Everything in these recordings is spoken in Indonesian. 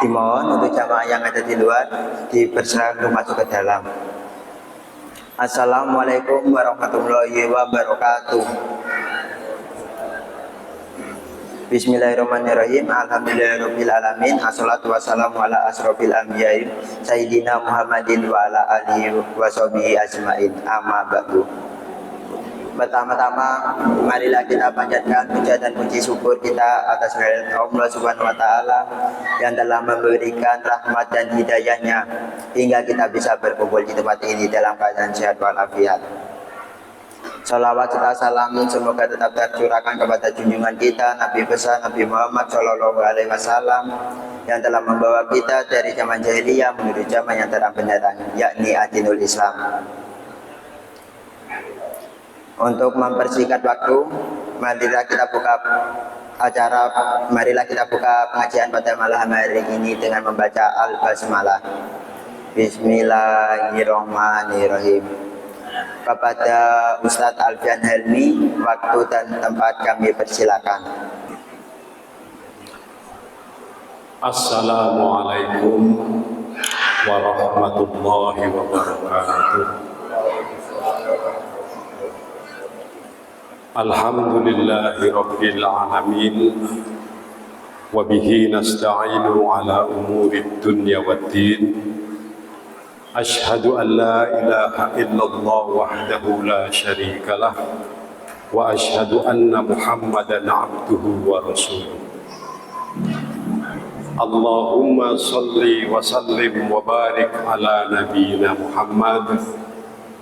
Dimohon untuk jamaah yang ada di luar dipersilakan untuk masuk ke dalam. Assalamualaikum warahmatullahi wabarakatuh. Bismillahirrahmanirrahim. Alhamdulillahirabbil alamin. Assalatu wassalamu ala asrofil anbiya'i sayyidina Muhammadin wa ala alihi wa sahbihi ajmain. Amma ba'du. Pertama-tama marilah kita panjatkan puja dan puji syukur kita atas kehadirat Allah Subhanahu wa taala yang telah memberikan rahmat dan hidayahnya hingga kita bisa berkumpul di tempat ini dalam keadaan sehat walafiat. Salawat serta salam semoga tetap tercurahkan kepada junjungan kita Nabi besar Nabi Muhammad Shallallahu Alaihi Wasallam yang telah membawa kita dari zaman jahiliyah menuju zaman yang terang benderang, yakni Adinul Islam. Untuk mempersingkat waktu, marilah kita buka pengajian pada malam hari ini dengan membaca Al-Basmalah. Bismillahirrahmanirrahim. Kepada Ustadz Alfian Helmi, waktu dan tempat kami persilakan. Assalamualaikum warahmatullahi wabarakatuh. Alhamdulillahi rabbil alamin. Wa bihi nasta'inu ala umurid dunya waddin. Ashhadu an la ilaha illallah wahdahu la syarika lah. Wa ashhadu anna Muhammadan abduhu wa rasuluh. Allahumma salli wa sallim wa barik ala nabiyyina Muhammad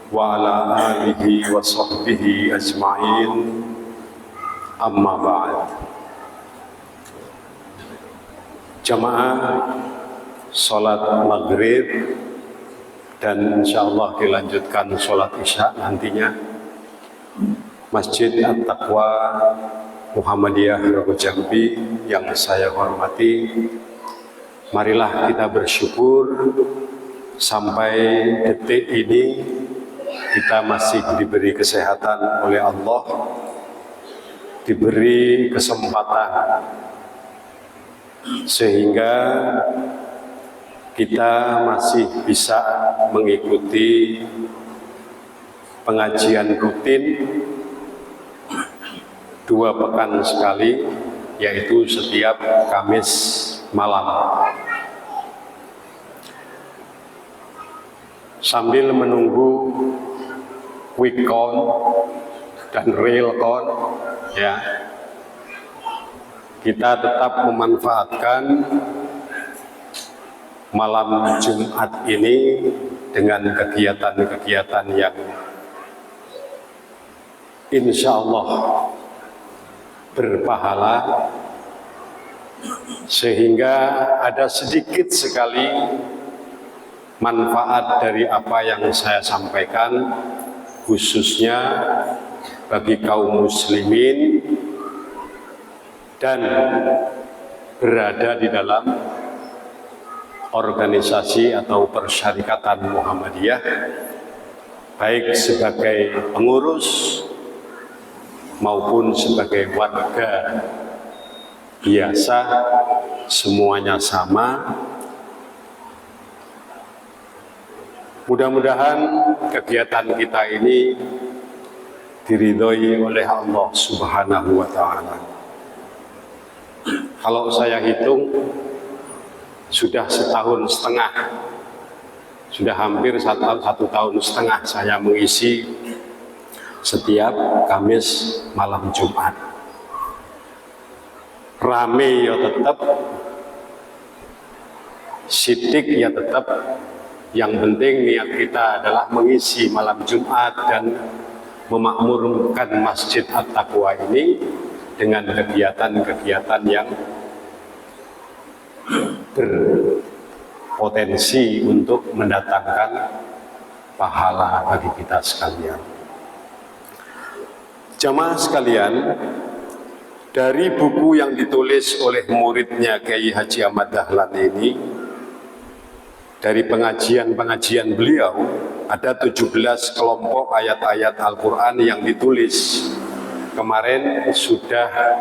wa ala alihi wa sahbihi ajma'in. Amma ba'd. Jamaah salat maghrib dan insyaallah dilanjutkan salat isya nantinya, Masjid At-Taqwa Muhammadiyah Rogo Jambi yang saya hormati, marilah kita bersyukur sampai detik ini kita masih diberi kesehatan oleh Allah, diberi kesempatan sehingga kita masih bisa mengikuti pengajian rutin 2 pekan sekali, yaitu setiap Kamis malam. Sambil menunggu quick count dan real count, ya, kita tetap memanfaatkan malam Jumat ini dengan kegiatan-kegiatan yang insya Allah berpahala, sehingga ada sedikit sekali manfaat dari apa yang saya sampaikan, khususnya bagi kaum muslimin dan berada di dalam organisasi atau persyarikatan Muhammadiyah, baik sebagai pengurus maupun sebagai warga biasa, semuanya sama. Mudah-mudahan kegiatan kita ini diridhoi oleh Allah Subhanahu wa ta'ala. Kalau saya hitung, sudah 1,5 tahun, sudah hampir 1,5 tahun saya mengisi setiap Kamis malam Jumat. Rame ya tetap, sidik ya tetap. Yang penting niat kita adalah mengisi malam Jumat dan memakmurkan Masjid At-Taqwa ini dengan kegiatan-kegiatan yang berpotensi untuk mendatangkan pahala bagi kita sekalian. Jamaah sekalian, dari buku yang ditulis oleh muridnya Kiai Haji Ahmad Dahlan ini, dari pengajian-pengajian beliau, ada 17 kelompok ayat-ayat Al-Quran yang ditulis. Kemarin sudah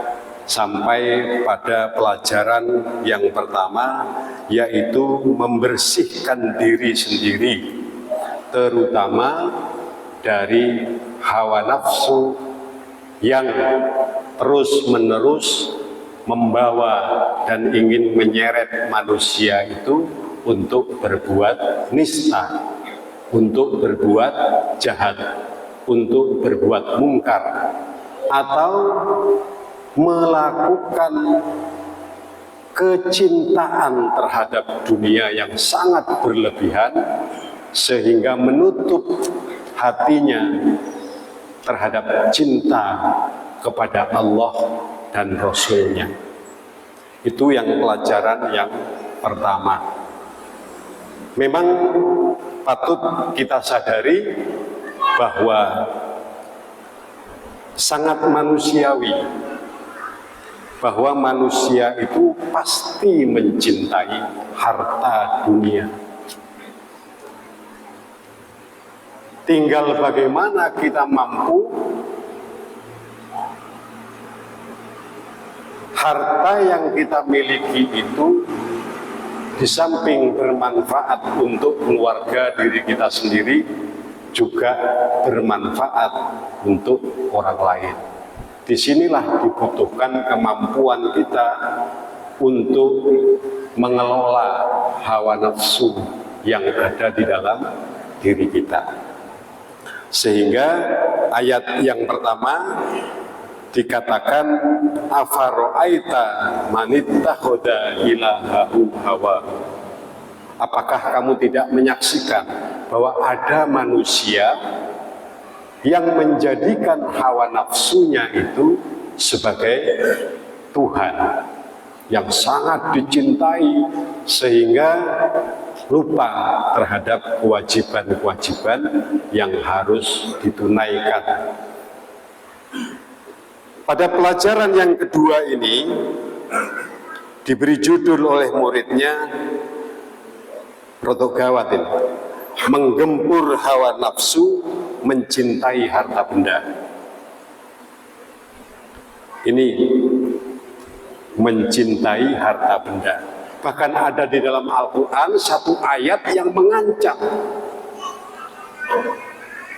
sampai pada pelajaran yang pertama, yaitu membersihkan diri sendiri, terutama dari hawa nafsu yang terus-menerus membawa dan ingin menyeret manusia itu untuk berbuat nista, untuk berbuat jahat, untuk berbuat mungkar, atau melakukan kecintaan terhadap dunia yang sangat berlebihan sehingga menutup hatinya terhadap cinta kepada Allah dan Rasul-Nya. Itu yang pelajaran yang pertama. Memang patut kita sadari bahwa sangat manusiawi bahwa manusia itu pasti mencintai harta dunia. Tinggal bagaimana kita mampu harta yang kita miliki itu di samping bermanfaat untuk keluarga diri kita sendiri, juga bermanfaat untuk orang lain. Disinilah dibutuhkan kemampuan kita untuk mengelola hawa nafsu yang ada di dalam diri kita. Sehingga ayat yang pertama dikatakan afaro'aita manittahoda ilahahu hawa. Apakah kamu tidak menyaksikan bahwa ada manusia yang menjadikan hawa nafsunya itu sebagai Tuhan yang sangat dicintai sehingga lupa terhadap kewajiban-kewajiban yang harus ditunaikan. Pada pelajaran yang kedua ini diberi judul oleh muridnya, rodok gawat ini, menggempur hawa nafsu, mencintai harta benda. Ini mencintai harta benda. Bahkan ada di dalam Al-Quran satu ayat yang mengancam,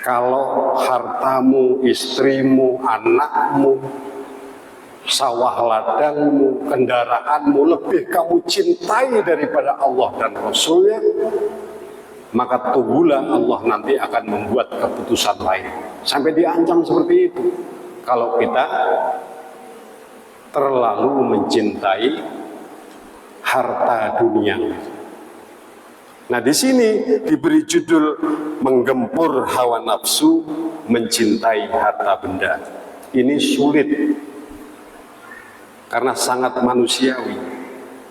kalau hartamu, istrimu, anakmu, sawah ladangmu, kendaraanmu lebih kamu cintai daripada Allah dan Rasulnya, maka tunggulah Allah nanti akan membuat keputusan lain. Sampai diancam seperti itu kalau kita terlalu mencintai harta dunia. Nah, di sini diberi judul menggempur hawa nafsu, mencintai harta benda. Ini sulit karena sangat manusiawi.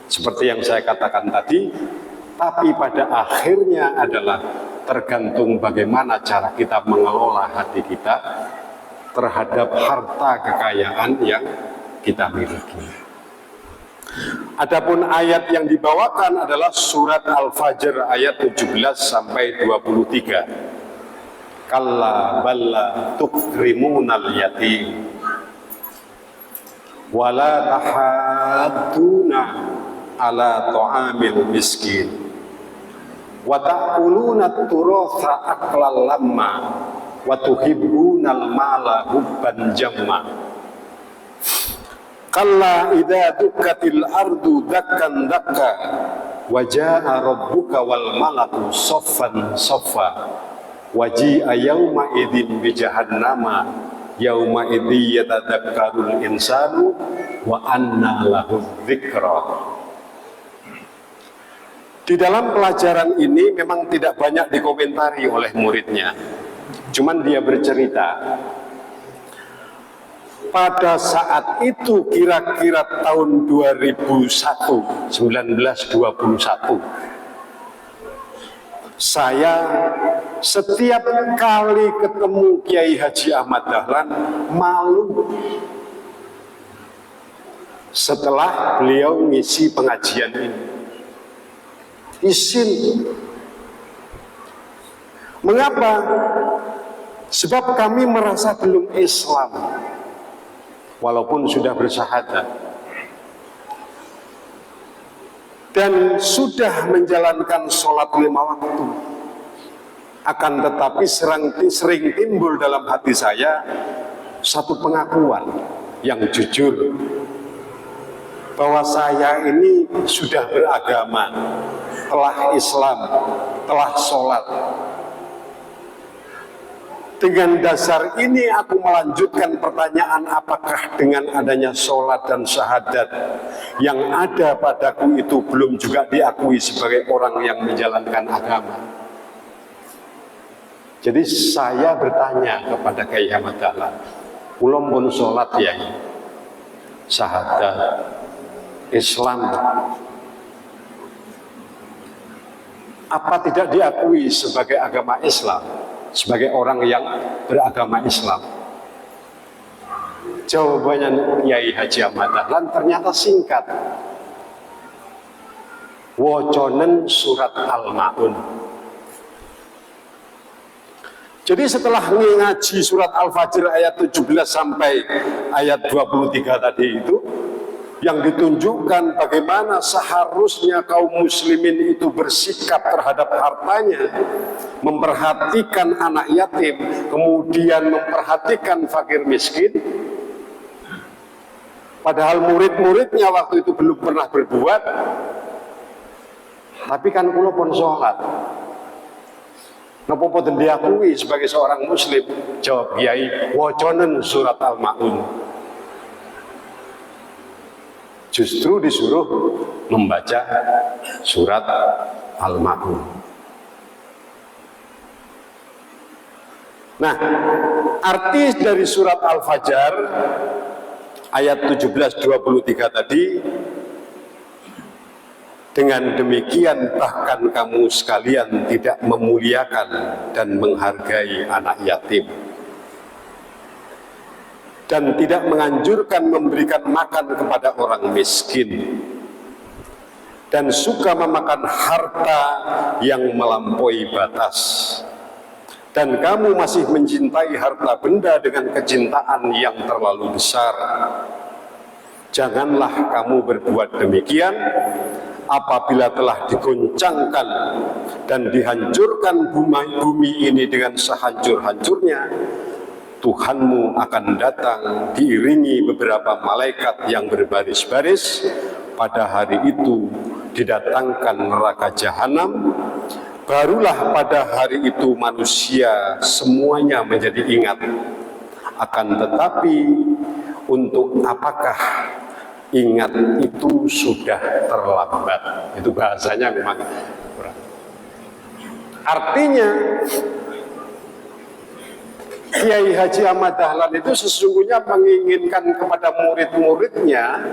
Seperti yang saya katakan tadi, tapi pada akhirnya adalah tergantung bagaimana cara kita mengelola hati kita terhadap harta kekayaan yang kita miliki. Adapun ayat yang dibawakan adalah surat Al-Fajr ayat 17 sampai 23. Kalla balla tukrimunal yatim wala tahadduna ala ta'amil miskin wa ta'kuluna turatha aklal lamma wa tuhibbunal mala hubban jamma. Kalla idza dukkatil ardu dakkan dakka wa jaa rabbuka wal malaku saffan saffa wa ji'a yauma idzin bi jahannama yauma idzi yatadakkarul insanu wa anna lahu dzikra. Di dalam pelajaran ini memang tidak banyak dikomentari oleh muridnya. Cuman dia bercerita pada saat itu kira-kira tahun 1921, saya setiap kali ketemu Kiai Haji Ahmad Dahlan malu setelah beliau ngisi pengajian ini. Izin. Mengapa? Sebab kami merasa belum Islam. walaupun sudah bersyahadat dan sudah menjalankan sholat 5 waktu, akan tetapi sering timbul dalam hati saya satu pengakuan yang jujur bahwa saya ini sudah beragama, telah Islam, telah sholat. Dengan dasar ini aku melanjutkan pertanyaan, apakah dengan adanya sholat dan syahadat yang ada padaku itu belum juga diakui sebagai orang yang menjalankan agama? Jadi saya bertanya kepada Kyai Ahmad Dahlan, kula pun sholat ya, syahadat, Islam, apa tidak diakui sebagai agama Islam, sebagai orang yang beragama Islam? Jawabannya Kiai Haji Ahmad Dahlan ternyata singkat. Woconen surat Al-Ma'un. Jadi setelah ngaji surat Al-Fajr ayat 17 sampai ayat 23 tadi itu, yang ditunjukkan bagaimana seharusnya kaum muslimin itu bersikap terhadap hartanya, memperhatikan anak yatim, kemudian memperhatikan fakir miskin. Padahal murid-muridnya waktu itu belum pernah berbuat, tapi kan kula pun sholat. Napa boten diakui sebagai seorang muslim? Jawab Kiai, waconen surat Al-Ma'un. Justru disuruh membaca surat Al-Ma'un. Nah, arti dari surat Al-Fajr ayat 17-23 tadi, dengan demikian bahkan kamu sekalian tidak memuliakan dan menghargai anak yatim, dan tidak menganjurkan memberikan makan kepada orang miskin, dan suka memakan harta yang melampaui batas, dan kamu masih mencintai harta benda dengan kecintaan yang terlalu besar. Janganlah kamu berbuat demikian apabila telah digoncangkan dan dihancurkan bumi ini dengan sehancur-hancurnya. Tuhanmu akan datang diiringi beberapa malaikat yang berbaris-baris. Pada hari itu didatangkan neraka jahanam. Barulah pada hari itu manusia semuanya menjadi ingat. Akan tetapi untuk apakah ingat itu sudah terlambat? Itu bahasanya memang kurang. Artinya Kiai Haji Ahmad Dahlan itu sesungguhnya menginginkan kepada murid-muridnya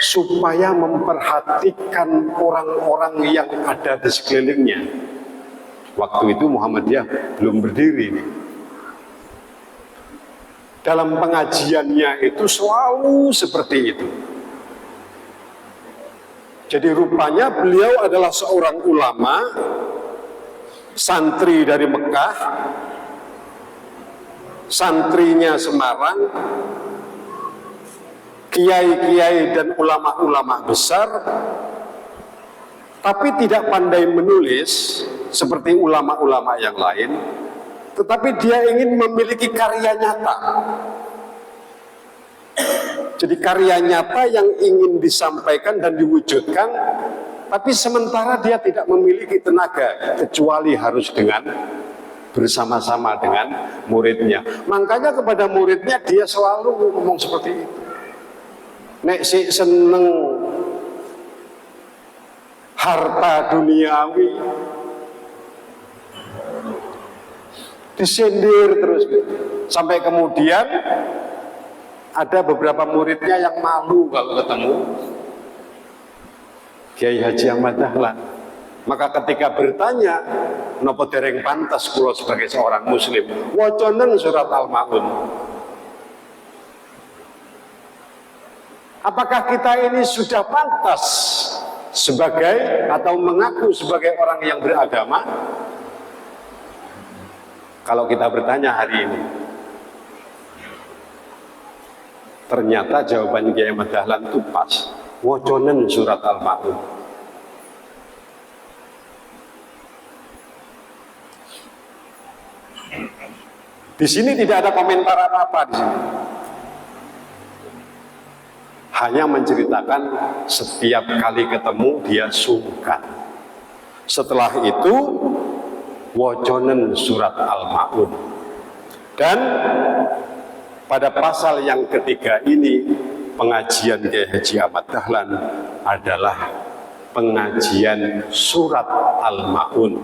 supaya memperhatikan orang-orang yang ada di sekelilingnya. Waktu itu Muhammadiyah belum berdiri nih. Dalam pengajiannya itu selalu seperti itu. Jadi rupanya beliau adalah seorang ulama, santri dari Mekah, santrinya Semarang, kiai-kiai dan ulama-ulama besar, tapi tidak pandai menulis seperti ulama-ulama yang lain. Tetapi dia ingin memiliki karya nyata. Jadi karya nyata yang ingin disampaikan dan diwujudkan, tapi sementara dia tidak memiliki tenaga, kecuali harus dengan bersama-sama dengan muridnya. Makanya kepada muridnya dia selalu ngomong seperti itu. Nek si seneng harta duniawi, disindir terus gitu. Sampai kemudian ada beberapa muridnya yang malu kalau ketemu Kiai Haji Ahmad Dahlan. Maka ketika bertanya, napa dereng pantas kula sebagai seorang muslim waconen surat Al-Ma'un? Apakah kita ini sudah pantas sebagai atau mengaku sebagai orang yang beragama? Kalau kita bertanya hari ini, Ternyata jawaban Kiai Ahmad Dahlan itu pas. Woconen surat Al-Ma'un. Di sini tidak ada komentar apa-apa di sini. Hanya menceritakan setiap kali ketemu dia sungkan. Setelah itu woconen surat Al-Ma'un. Dan pada pasal yang ketiga ini pengajian Kiai Haji Ahmad Dahlan adalah pengajian surat Al-Ma'un.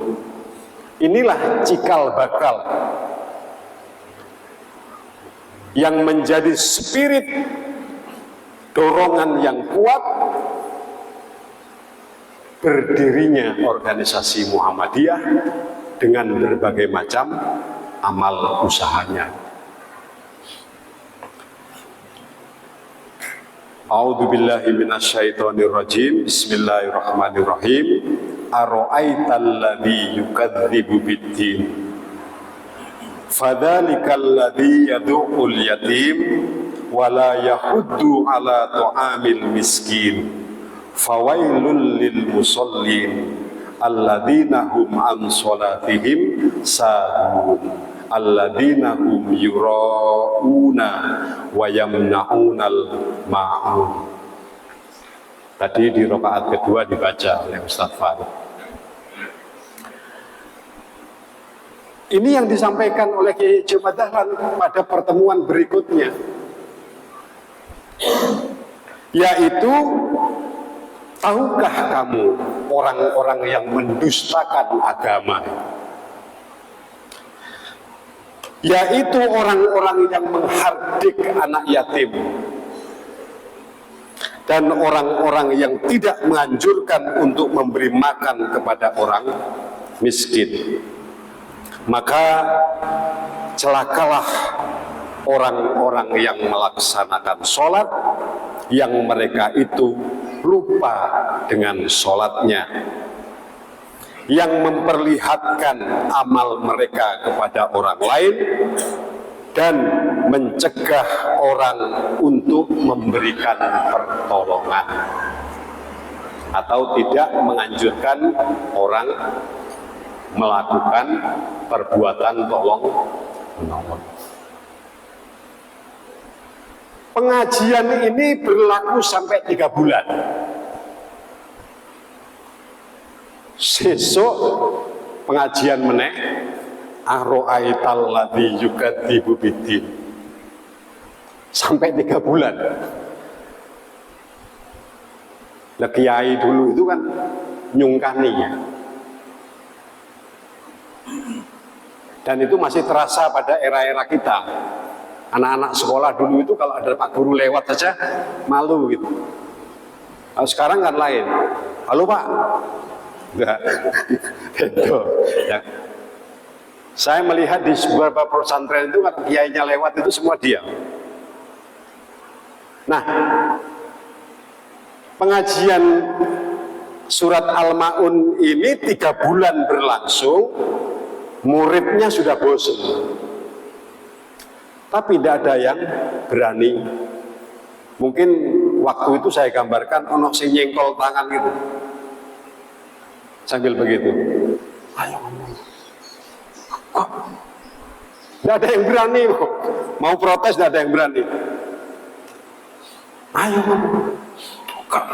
Inilah cikal bakal yang menjadi spirit dorongan yang kuat berdirinya organisasi Muhammadiyah dengan berbagai macam amal usahanya. A'udzu billahi minasyaitonir rajim. Bismillahirrahmanirrahim. Ara'aital ladzi yukadzibu biddin. Fadzalikal ladzi yad'ul yatim wa la yahuddu ala ta'amil miskin. Fawailul lil musallin alladzina hum an salatihim sahun. Alladzina hum yura'una wa yamna'unal ma'un. Tadi di rakaat kedua dibaca oleh Ustaz Farid. Ini yang disampaikan oleh Kiai Haji Ahmad Dahlan pada pertemuan berikutnya, yaitu tahukah kamu orang-orang yang mendustakan agama, yaitu orang-orang yang menghardik anak yatim dan orang-orang yang tidak menganjurkan untuk memberi makan kepada orang miskin. Maka celakalah orang-orang yang melaksanakan sholat yang mereka itu lupa dengan sholatnya, yang memperlihatkan amal mereka kepada orang lain dan mencegah orang untuk memberikan pertolongan atau tidak menganjurkan orang melakukan perbuatan tolong menolong. Pengajian ini berlaku sampai 3 bulan. Sesuk pengajian meneh ara'aital ladzi yukadzibu biddin. Sampai 3 bulan. Lah kiai dulu itu kan nyungkani ya. Dan itu masih terasa pada era-era kita. Anak-anak sekolah dulu itu kalau ada Pak Guru lewat saja malu gitu. Nah, sekarang kan lain. Halo Pak. Enggak. Itu ya. Saya melihat di beberapa pesantren itu kan kiainya lewat itu semua diam. Nah, pengajian surat Al-Ma'un ini 3 bulan berlangsung. Muridnya sudah bosan, tapi tidak ada yang berani. Mungkin waktu itu saya gambarkan ono sing nyengkol tangan gitu, sambil begitu. Ayo ngomong. Kok tidak ada yang berani kok. Mau protes tidak ada yang berani. Ayo ngomong. Kok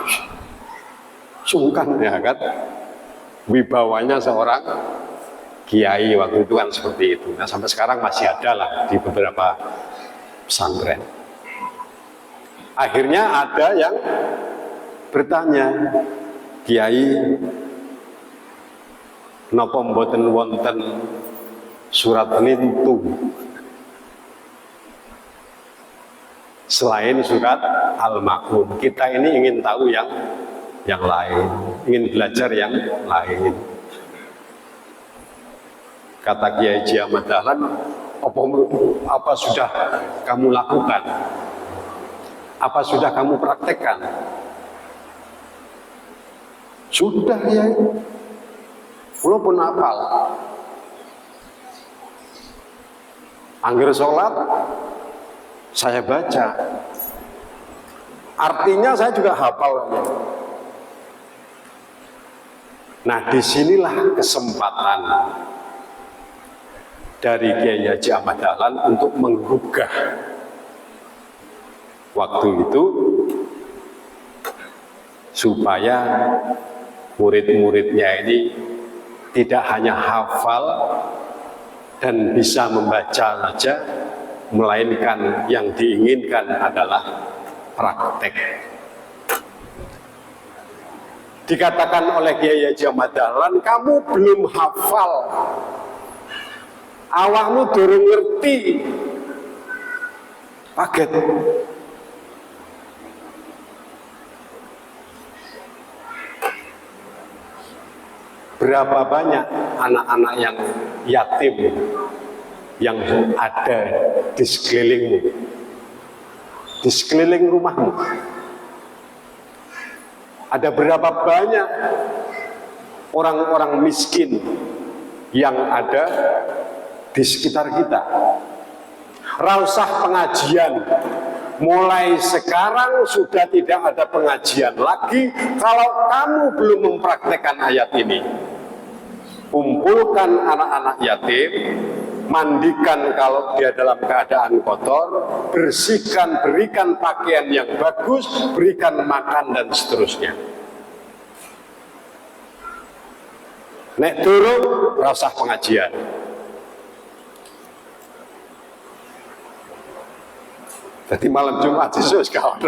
sungkan ya kan? Wibawanya seorang kiai waktu itu kan seperti itu. Nah sampai sekarang masih ada lah di beberapa pesantren. Akhirnya ada yang bertanya, Kiai, napa mboten wonten surat nintu selain surat Al-Ma'un? Kita ini ingin tahu yang lain, ingin belajar yang lain. Kata Kiai Haji Ahmad Dahlan, apa sudah kamu lakukan? Apa sudah kamu praktekkan? Sudah ya, walaupun hafal. Angger sholat, saya baca Artinya saya juga hafal. Nah, disinilah kesempatan dari Kiai Haji Ahmad Dahlan untuk menggugah waktu itu supaya murid-muridnya ini tidak hanya hafal dan bisa membaca saja, melainkan yang diinginkan adalah praktek. Dikatakan oleh Kiai Haji Ahmad Dahlan, kamu belum hafal, awakmu durung ngerti. Kaget. Berapa banyak anak-anak yang yatim yang ada di sekelilingmu, di sekeliling rumahmu? Ada berapa banyak orang-orang miskin yang ada di sekitar kita? Rausah pengajian, mulai sekarang sudah tidak ada pengajian lagi kalau kamu belum mempraktekkan ayat ini. Kumpulkan anak-anak yatim, mandikan kalau dia dalam keadaan kotor, bersihkan, berikan pakaian yang bagus, berikan makan dan seterusnya. Nek turun, rasah pengajian. Jadi malam Jumat Yesus kawan.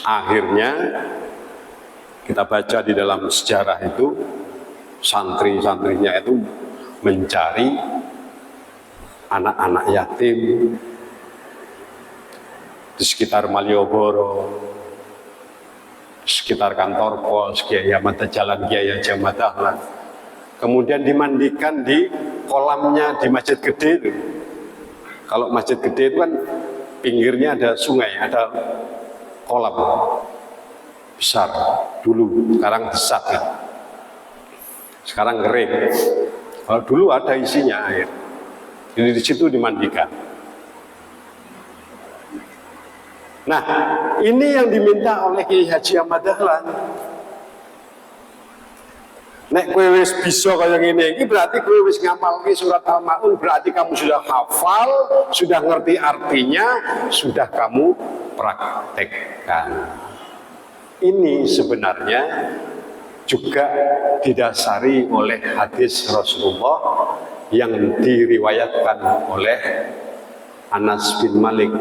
Akhirnya kita baca di dalam sejarah itu, santri-santrinya itu mencari anak-anak yatim di sekitar Malioboro, di sekitar kantor pos Kiai Ahmad Jalan Kiai Haji Ahmad Dahlan. Kemudian dimandikan di kolamnya di Masjid Gede itu. Kalau Masjid Gede itu kan pinggirnya ada sungai, ada kolam besar dulu, sekarang besar kan. Sekarang kering. Kalau dulu ada isinya air. Jadi di situ dimandikan. Nah, ini yang diminta oleh Kiai Haji Ahmad Dahlan. Nek kowe wis bisa kaya ngene iki berarti kowe wis ngapalke surat Al-Maun, berarti kamu sudah hafal, sudah ngerti artinya, sudah kamu praktekkan. Ini sebenarnya juga didasari oleh hadis Rasulullah yang diriwayatkan oleh Anas bin Malik.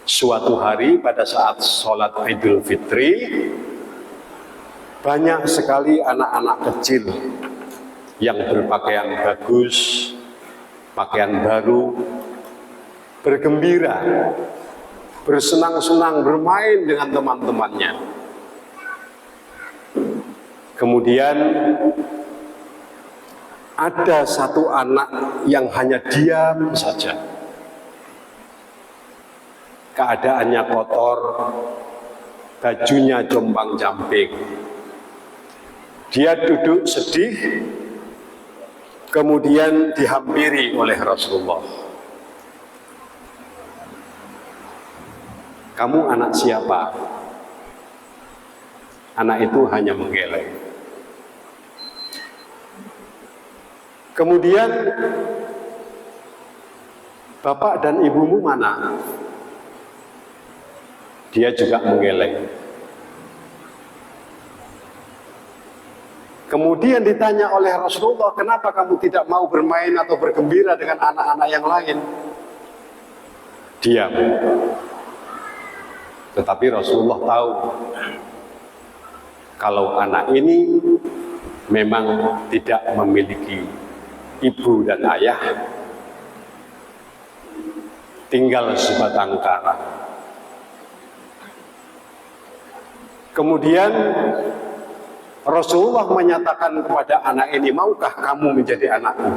Suatu hari pada saat sholat Idul Fitri, banyak sekali anak-anak kecil yang berpakaian bagus, pakaian baru, bergembira, bersenang-senang bermain dengan teman-temannya. Kemudian ada satu anak yang hanya diam saja. Keadaannya kotor, bajunya jompang-camping. Dia duduk sedih, kemudian dihampiri oleh Rasulullah. Kamu anak siapa? Anak itu hanya menggeleng. Kemudian, bapak dan ibumu mana? Dia juga menggeleng. Kemudian ditanya oleh Rasulullah, kenapa kamu tidak mau bermain atau bergembira dengan anak-anak yang lain? Diam. Tetapi Rasulullah tahu kalau anak ini memang tidak memiliki ibu dan ayah, tinggal sebatang kara. Kemudian Rasulullah menyatakan kepada anak ini, maukah kamu menjadi anakku?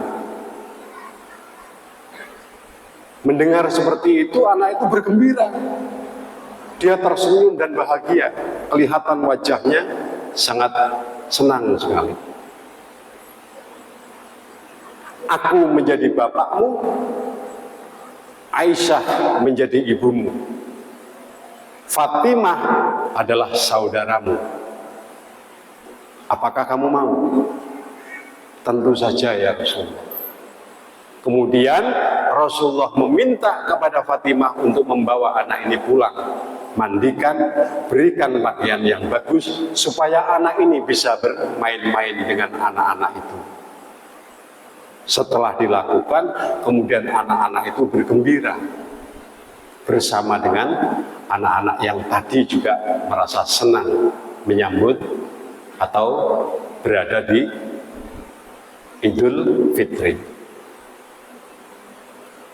Mendengar seperti itu, anak itu bergembira. Dia tersenyum dan bahagia. Kelihatan wajahnya sangat senang sekali. aku menjadi bapakmu, Aisyah menjadi ibumu, Fatimah adalah saudaramu. Apakah kamu mau? Tentu saja ya Rasulullah. Kemudian Rasulullah meminta kepada Fatimah untuk membawa anak ini pulang, mandikan, berikan pakaian yang bagus supaya anak ini bisa bermain-main dengan anak-anak itu. Setelah dilakukan, kemudian anak-anak itu bergembira bersama dengan anak-anak yang tadi juga merasa senang menyambut atau berada di Idul Fitri.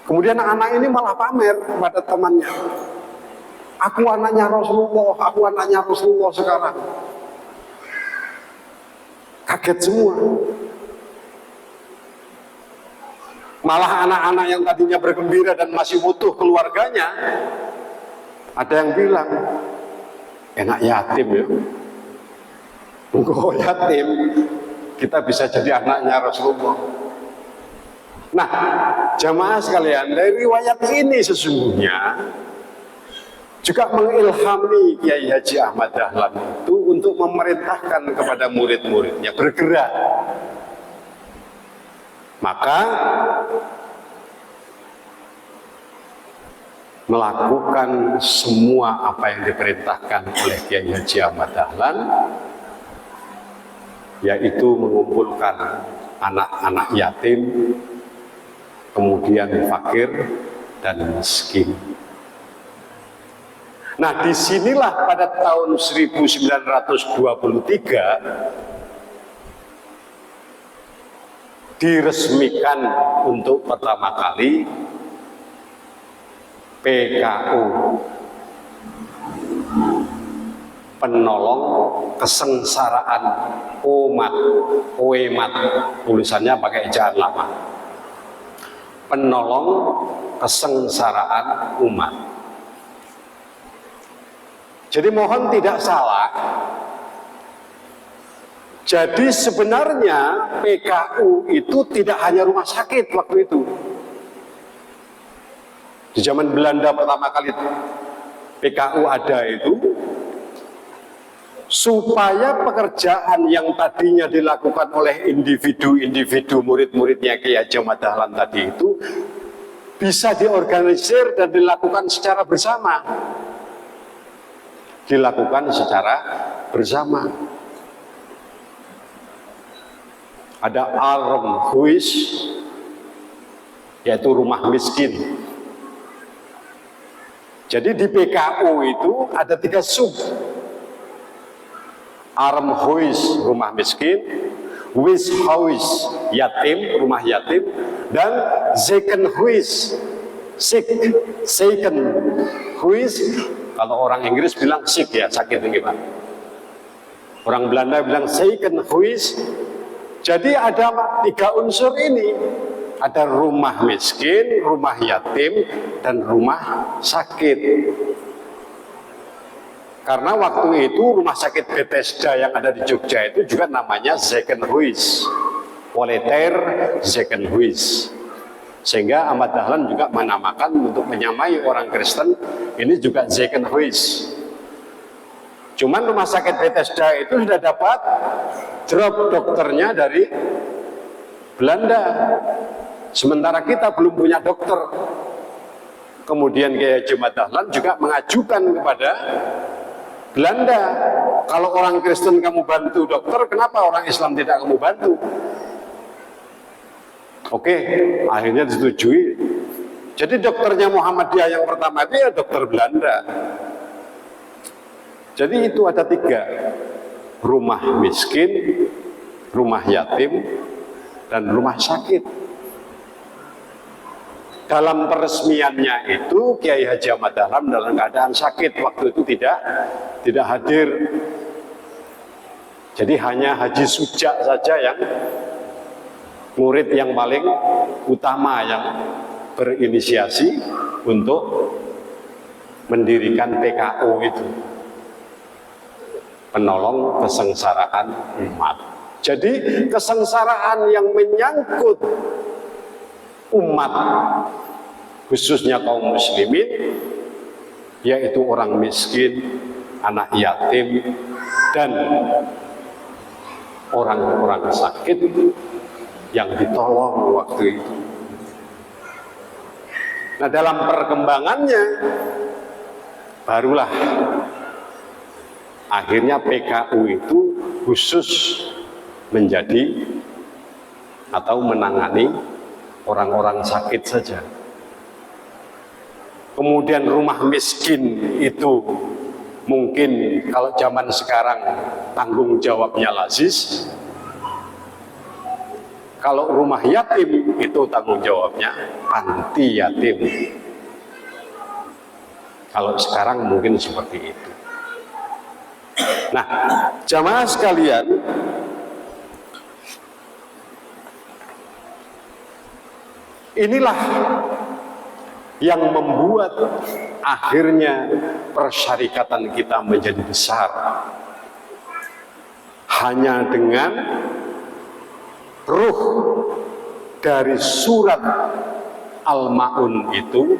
Kemudian anak ini malah pamer pada temannya. Aku anaknya Rasulullah sekarang. Kaget semua. Malah anak-anak yang tadinya bergembira dan masih utuh keluarganya, ada yang bilang, enak yatim ya. Engkau yatim, kita bisa jadi anaknya Rasulullah. Nah, jamaah sekalian, dari riwayat ini sesungguhnya juga mengilhami Kiai Haji Ahmad Dahlan itu untuk memerintahkan kepada murid-muridnya bergerak. Maka melakukan semua apa yang diperintahkan oleh Kiai Haji Ahmad Dahlan, yaitu mengumpulkan anak-anak yatim, kemudian fakir dan miskin. Nah, disinilah pada tahun 1923 diresmikan untuk pertama kali PKU, penolong kesengsaraan umat, uemat, tulisannya pakai ejaan lama, penolong kesengsaraan umat. Jadi mohon tidak salah, jadi sebenarnya PKU itu tidak hanya rumah sakit waktu itu. Di zaman Belanda pertama kali PKU ada itu, supaya pekerjaan yang tadinya dilakukan oleh individu-individu murid-muridnya Kiai Haji Ahmad Dahlan tadi itu bisa diorganisir dan dilakukan secara bersama. Dilakukan secara bersama. Ada Al-Rumhuis, yaitu rumah miskin. Jadi di PKU itu ada 3 sub. Al-Rumhuis, rumah miskin, Wishaus, yatim, rumah yatim, dan Zekenhuis, Zekenhuis, kalau orang Inggris bilang sick ya, sakit ini Pak. Orang Belanda bilang Zekenhuis. Jadi ada 3 unsur ini, ada rumah miskin, rumah yatim, dan rumah sakit. Karena waktu itu rumah sakit Bethesda yang ada di Jogja itu juga namanya Zekenhuis, Voltaire Zekenhuis. Sehingga Ahmad Dahlan juga menamakan untuk menyamai orang Kristen ini juga Zekenhuis. Cuman rumah sakit Bethesda itu sudah dapat drop dokternya dari Belanda. Sementara kita belum punya dokter. Kemudian Kiai Haji Ahmad Dahlan juga mengajukan kepada Belanda, kalau orang Kristen kamu bantu dokter, kenapa orang Islam tidak kamu bantu? Oke, akhirnya disetujui. Jadi dokternya Muhammadiyah yang pertama itu ya dokter Belanda. Jadi itu ada 3, rumah miskin, rumah yatim, dan rumah sakit. Dalam peresmiannya itu Kiai Haji Ahmad Dahlan dalam keadaan sakit, waktu itu tidak hadir. Jadi hanya Haji Sujak saja yang murid yang paling utama yang berinisiasi untuk mendirikan PKU itu, penolong kesengsaraan umat. Jadi kesengsaraan yang menyangkut umat, khususnya kaum muslimin, yaitu orang miskin, anak yatim, dan orang-orang sakit yang ditolong waktu itu. Nah, dalam perkembangannya barulah akhirnya PKU itu khusus menjadi atau menangani orang-orang sakit saja. Kemudian rumah miskin itu mungkin kalau zaman sekarang tanggung jawabnya Lazis. Kalau rumah yatim itu tanggung jawabnya panti yatim. Kalau sekarang mungkin seperti itu. Nah, jamaah sekalian, inilah yang membuat akhirnya persyarikatan kita menjadi besar. Hanya dengan ruh dari surat Al-Ma'un itu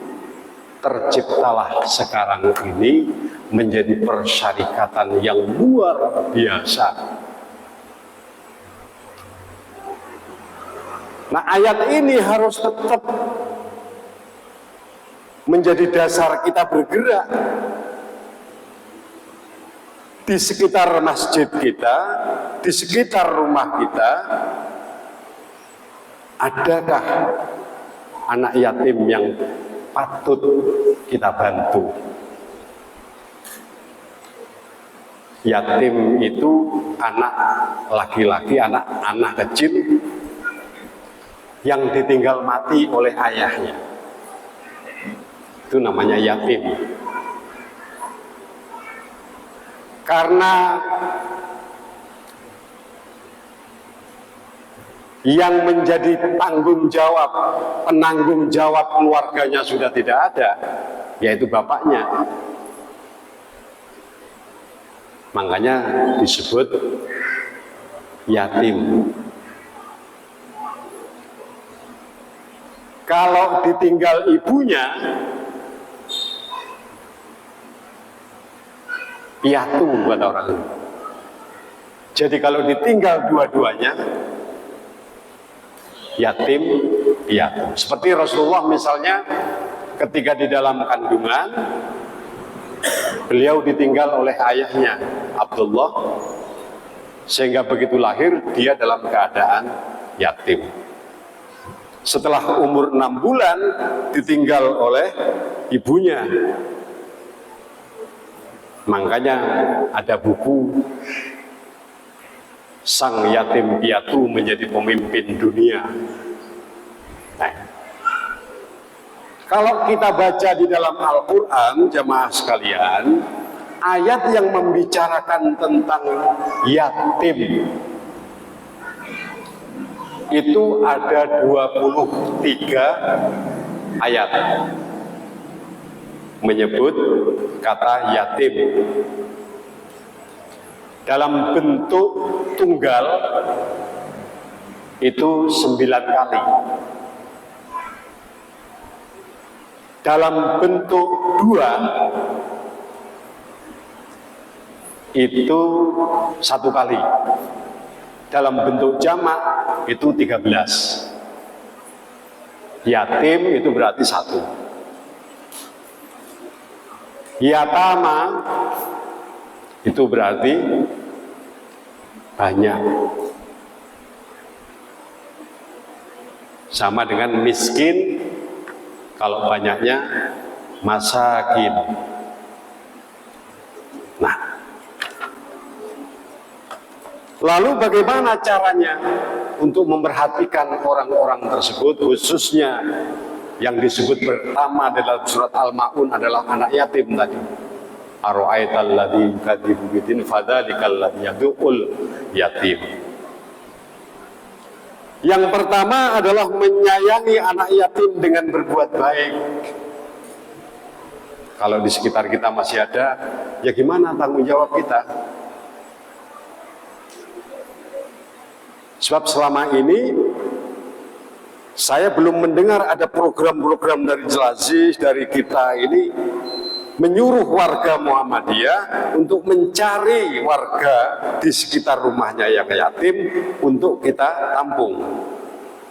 terciptalah sekarang ini menjadi persyarikatan yang luar biasa. Nah, ayat ini harus tetap menjadi dasar kita bergerak di sekitar masjid kita, di sekitar rumah kita. Adakah anak yatim yang patut kita bantu? Yatim itu anak laki-laki, anak kecil yang ditinggal mati oleh ayahnya. Itu namanya yatim. Karena yang menjadi tanggung jawab, penanggung jawab keluarganya sudah tidak ada, yaitu bapaknya. Makanya disebut yatim. Kalau ditinggal ibunya, piatu buat orang. Jadi kalau ditinggal dua-duanya, yatim piatu. Seperti Rasulullah misalnya ketika di dalam kandungan, beliau ditinggal oleh ayahnya Abdullah, sehingga begitu lahir dia dalam keadaan yatim. Setelah umur 6 bulan ditinggal oleh ibunya. Makanya ada buku Sang Yatim Piatu Menjadi Pemimpin Dunia. Nah, kalau kita baca di dalam Al-Quran, jamaah sekalian, ayat yang membicarakan tentang yatim itu ada 23 ayat menyebut kata yatim dalam bentuk tunggal itu 9 kali, dalam bentuk dua itu 1 kali, dalam bentuk jamak itu 13. Yatim itu berarti 1. Yatama itu berarti banyak. Sama dengan miskin, kalau banyaknya masakin. Nah, lalu bagaimana caranya untuk memperhatikan orang-orang tersebut, khususnya yang disebut pertama dalam surat Al-Ma'un adalah anak yatim tadi. Ara'aital ladzi yukadzibu bidin fadzalikal ladzi yad'ul yatim. Yang pertama adalah menyayangi anak yatim dengan berbuat baik. Kalau di sekitar kita masih ada, ya gimana tanggung jawab kita? Sebab selama ini Saya belum mendengar ada program-program dari Jelaziz, dari kita ini menyuruh warga Muhammadiyah untuk mencari warga di sekitar rumahnya yang yatim untuk kita tampung,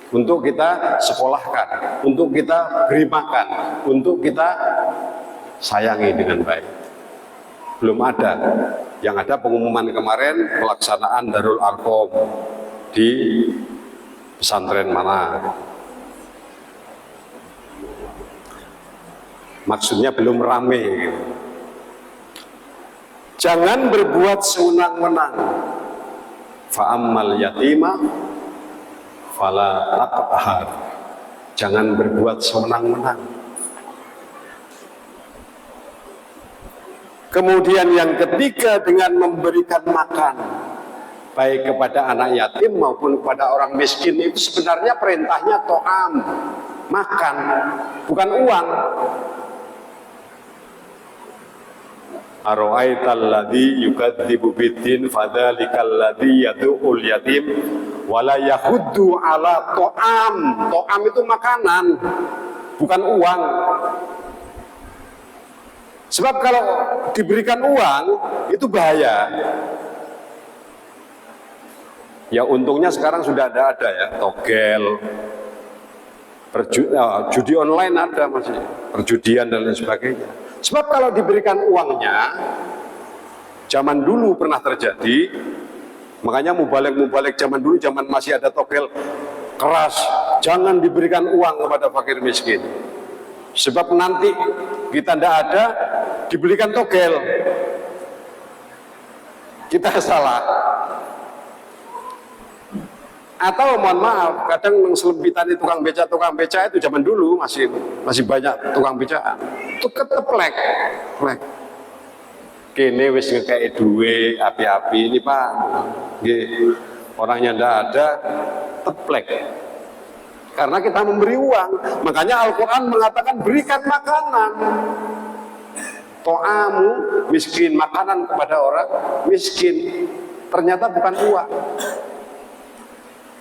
untuk kita sekolahkan, untuk kita beri makan, untuk kita sayangi dengan baik. Belum ada. Yang ada pengumuman kemarin pelaksanaan Darul Arqam di pesantren mana. Maksudnya belum rame gitu. Jangan berbuat sewenang-wenang. Fa'ammal yatima fala taqhar. Jangan berbuat sewenang-wenang. Kemudian yang ketiga, dengan memberikan makan baik kepada anak yatim maupun kepada orang miskin, itu sebenarnya perintahnya to'am, makan, bukan uang. Ara'aital ladzi yukadzibu biddin fadzalikal ladzi yad'ul yatim wala yahuddu ala ta'am. Ta'am itu makanan, bukan uang. Sebab kalau diberikan uang itu bahaya. Ya untungnya sekarang sudah ada ya, togel, judi online ada masih, perjudian dan lain sebagainya. Sebab kalau diberikan uangnya, zaman dulu pernah terjadi, makanya mubalik zaman dulu, zaman masih ada togel keras, jangan diberikan uang kepada fakir miskin. Sebab nanti kita tidak ada, diberikan togel, kita salah. Atau mohon maaf, kadang selempitan tukang beca itu zaman dulu masih banyak tukang becaan. Itu keteplek, kene wis ngekei duwe api-api ini Pak, orangnya ndak ada, teplek. Karena kita memberi uang, makanya Al-Quran mengatakan berikan makanan. To'amu miskin, makanan kepada orang miskin, ternyata bukan uang.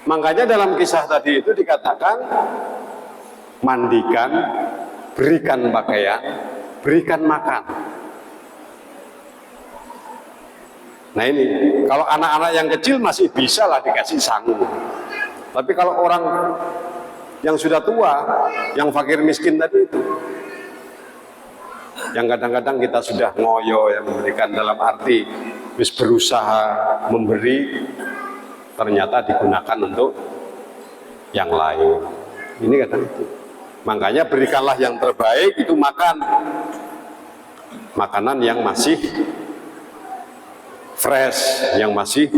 Makanya dalam kisah tadi itu dikatakan mandikan, berikan pakaian, berikan makan. Nah ini, kalau anak-anak yang kecil masih bisa lah dikasih sangu. Tapi kalau orang yang sudah tua, yang fakir miskin tadi itu, yang kadang-kadang kita sudah ngoyo yang memberikan dalam arti wis berusaha memberi, ternyata digunakan untuk yang lain. Ini kadang itu. Makanya berikanlah yang terbaik, itu makan. Makanan yang masih fresh, yang masih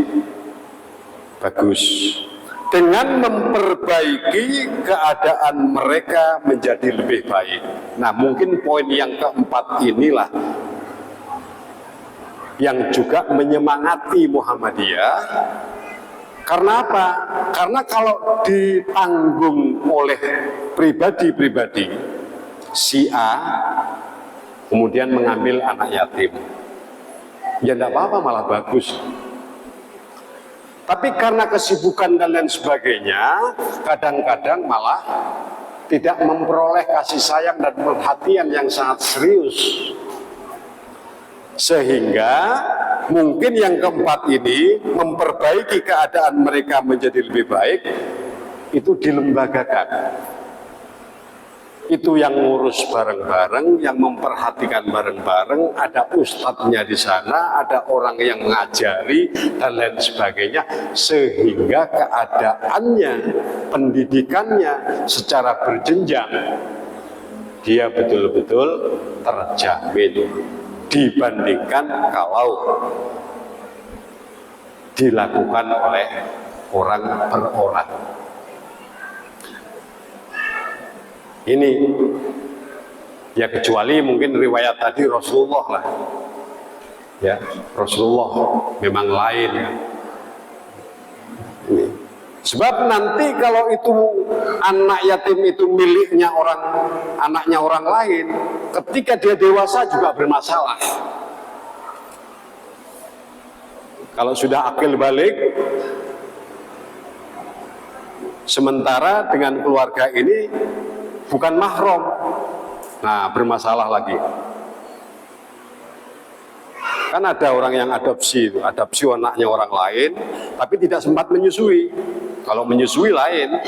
bagus. Dengan memperbaiki keadaan mereka menjadi lebih baik. Nah, mungkin poin yang keempat inilah yang juga menyemangati Muhammadiyah. Karena apa? Karena kalau ditanggung oleh pribadi-pribadi, si A kemudian mengambil anak yatim, ya tidak apa-apa, malah bagus. Tapi karena kesibukan dan lain sebagainya, kadang-kadang malah tidak memperoleh kasih sayang dan perhatian yang sangat serius. Sehingga mungkin yang keempat ini, memperbaiki keadaan mereka menjadi lebih baik, itu dilembagakan. Itu yang ngurus bareng-bareng, yang memperhatikan bareng-bareng, ada ustadznya di sana, ada orang yang mengajari dan lain sebagainya, sehingga keadaannya, pendidikannya secara berjenjang dia betul-betul terjamin, dibandingkan kalau dilakukan oleh orang per orang. Ini ya kecuali mungkin riwayat tadi Rasulullah lah, ya Rasulullah memang lain. Ini. Sebab nanti kalau itu anak yatim itu miliknya orang, anaknya orang lain, ketika dia dewasa juga bermasalah. Kalau sudah akil balik, Sementara dengan keluarga ini bukan mahram. Nah, bermasalah lagi. Kan ada orang yang adopsi anaknya orang lain, tapi tidak sempat menyusui. Kalau menyusui lain,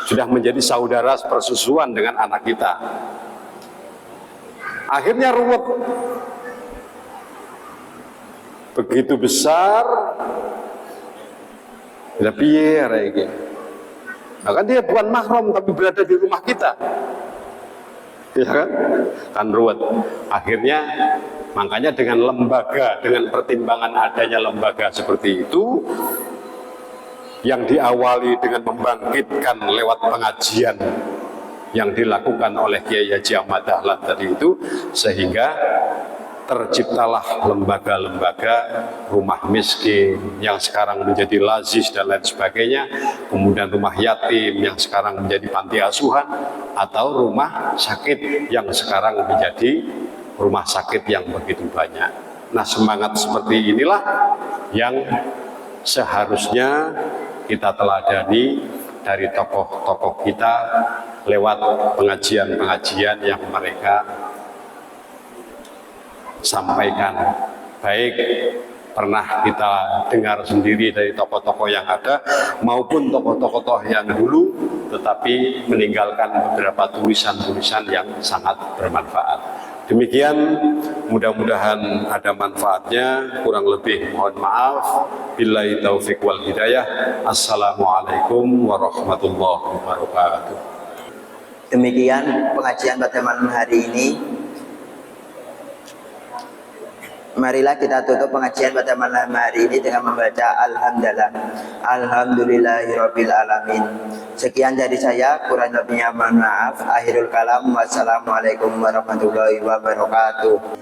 sudah menjadi saudara persusuan dengan anak kita. Akhirnya ruwet. Begitu besar, udah piye gitu. Nah, kan dia bukan mahram tapi berada di rumah kita, ya kan? Kan ruwet. Akhirnya, makanya dengan lembaga, dengan pertimbangan adanya lembaga seperti itu, yang diawali dengan membangkitkan lewat pengajian yang dilakukan oleh Kiai Haji Ahmad Dahlan tadi itu, sehingga terciptalah lembaga-lembaga rumah miskin yang sekarang menjadi lazis dan lain sebagainya, kemudian rumah yatim yang sekarang menjadi panti asuhan, atau rumah sakit yang sekarang menjadi rumah sakit yang begitu banyak. Nah, semangat seperti inilah yang seharusnya kita teladani dari tokoh-tokoh kita lewat pengajian-pengajian yang mereka sampaikan. Baik pernah kita dengar sendiri dari tokoh-tokoh yang ada maupun tokoh-tokoh yang dulu tetapi meninggalkan beberapa tulisan-tulisan yang sangat bermanfaat. Demikian, mudah-mudahan ada manfaatnya. Kurang lebih mohon maaf. Billahi taufiq wal hidayah. Assalamualaikum warahmatullahi wabarakatuh. Demikian pengajian pada malam hari ini. Marilah kita tutup pengajian pada malam hari ini dengan membaca Alhamdulillah. Alhamdulillahirabbil alamin. Sekian dari saya, kurang lebihnya mohon maaf. Akhirul kalam. Wassalamualaikum warahmatullahi wabarakatuh.